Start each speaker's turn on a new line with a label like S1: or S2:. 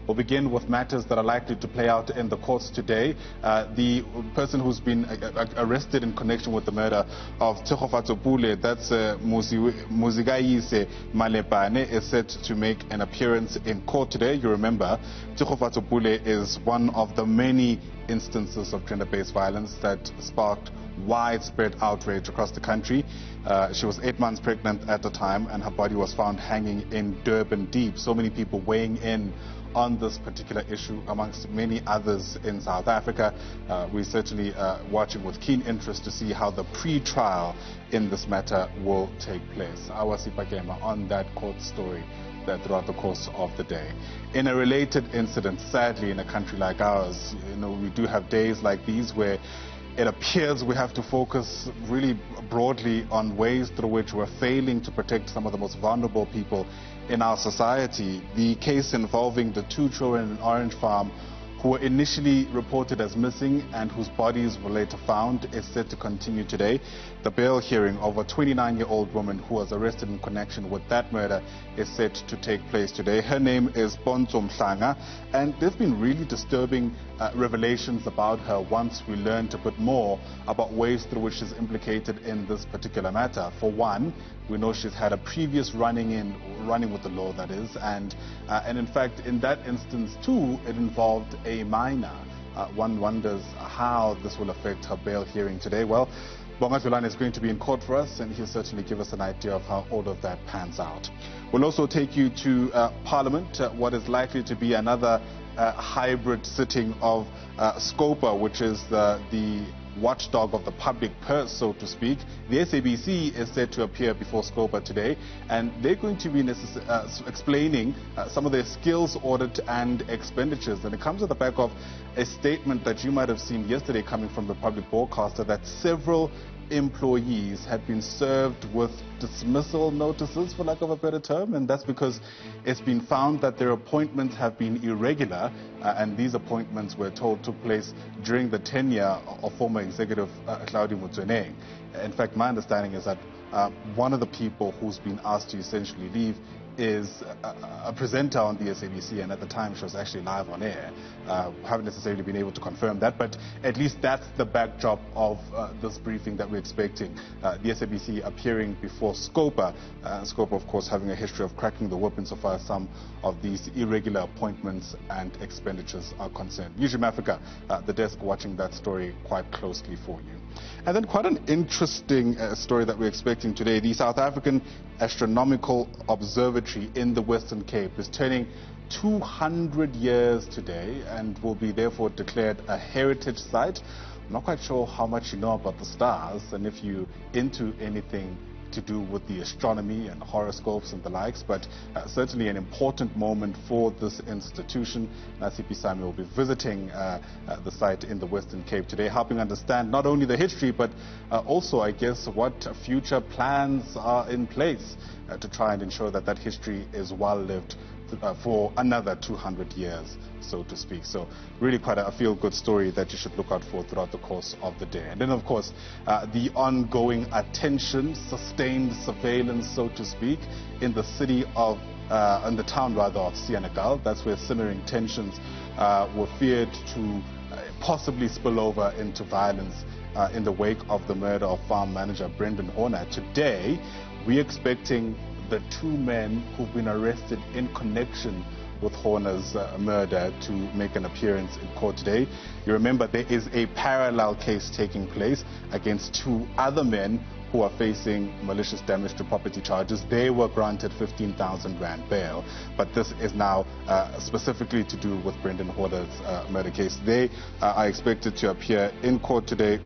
S1: We'll begin with matters that are likely to play out in the courts today. The person who's been arrested in connection with the murder of TSHEGOFATSO PULE, that's Muzigayise Malepane, is set to make an appearance in court today. You remember, TSHEGOFATSO PULE is one of the many instances of gender-based violence that sparked widespread outrage across the country. She was 8 months pregnant at the time, and her body was found hanging in Durban Deep. So many people weighing in on this particular issue, amongst many others in South Africa. We're certainly watching with keen interest to see how the pre-trial in this matter will take place. Awasipa Gema on that court story throughout the course of the day. In a related incident, sadly, in a country like ours, we do have days like these where it appears we have to focus really broadly on ways through which we're failing to protect some of the most vulnerable people in our society. The case involving the 2 children in Orange Farm who were initially reported as missing and whose bodies were later found is set to continue today. The bail hearing of a 29-year-old woman who was arrested in connection with that murder is set to take place today. Her name is Bonzo Mhlanga, and there's been really disturbing revelations about her once we learned a bit more about ways through which she's implicated in this particular matter. For one, we know she's had a previous running with the law, that is, and in fact, in that instance too, it involved a minor. One wonders how this will affect her bail hearing today. Well, Bonga Vilane is going to be in court for us, and he'll certainly give us an idea of how all of that pans out. We'll also take you to Parliament, what is likely to be another hybrid sitting of SCOPA, which is the watchdog of the public purse, so to speak. The SABC is set to appear before SCOPA today, and they're going to be explaining some of their skills audit and expenditures. And it comes at the back of a statement that you might have seen yesterday coming from the public broadcaster that several employees had been served with dismissal notices, for lack of a better term, and that's because it's been found that their appointments have been irregular, and these appointments, we're told, took place during the tenure of former executive Claudio Mutsueneng. In fact, my understanding is that one of the people who's been asked to essentially leave is a presenter on the SABC, and at the time she was actually live on air. Haven't necessarily been able to confirm that, but at least that's the backdrop of this briefing that we're expecting. The SABC appearing before SCOPA. SCOPA, of course, having a history of cracking the whip insofar as some of these irregular appointments and expenditures are concerned. Newzroom Afrika, the desk watching that story quite closely for you. And then quite an interesting story that we're expecting today. The South African Astronomical Observatory in the Western Cape is turning 200 years today and will be therefore declared a heritage site. I'm not quite sure how much you know about the stars and if you're into anything to do with the astronomy and horoscopes and the likes, but certainly an important moment for this institution. Nasipi Sami will be visiting the site in the Western Cape today, helping understand not only the history, but also, I guess, what future plans are in place to try and ensure that that history is well-lived for another 200 years, so to speak. So really quite a feel-good story that you should look out for throughout the course of the day. And then, of course, the ongoing attention, sustained surveillance, so to speak, in the city of, in the town rather, of Senegal. That's where simmering tensions were feared to possibly spill over into violence in the wake of the murder of farm manager Brendan Horner. Today, we're expecting the 2 men who've been arrested in connection with Horner's murder to make an appearance in court today. You remember there is a parallel case taking place against 2 other men who are facing malicious damage to property charges. They were granted 15,000 rand bail, but this is now specifically to do with Brendan Horner's murder case. They are expected to appear in court today.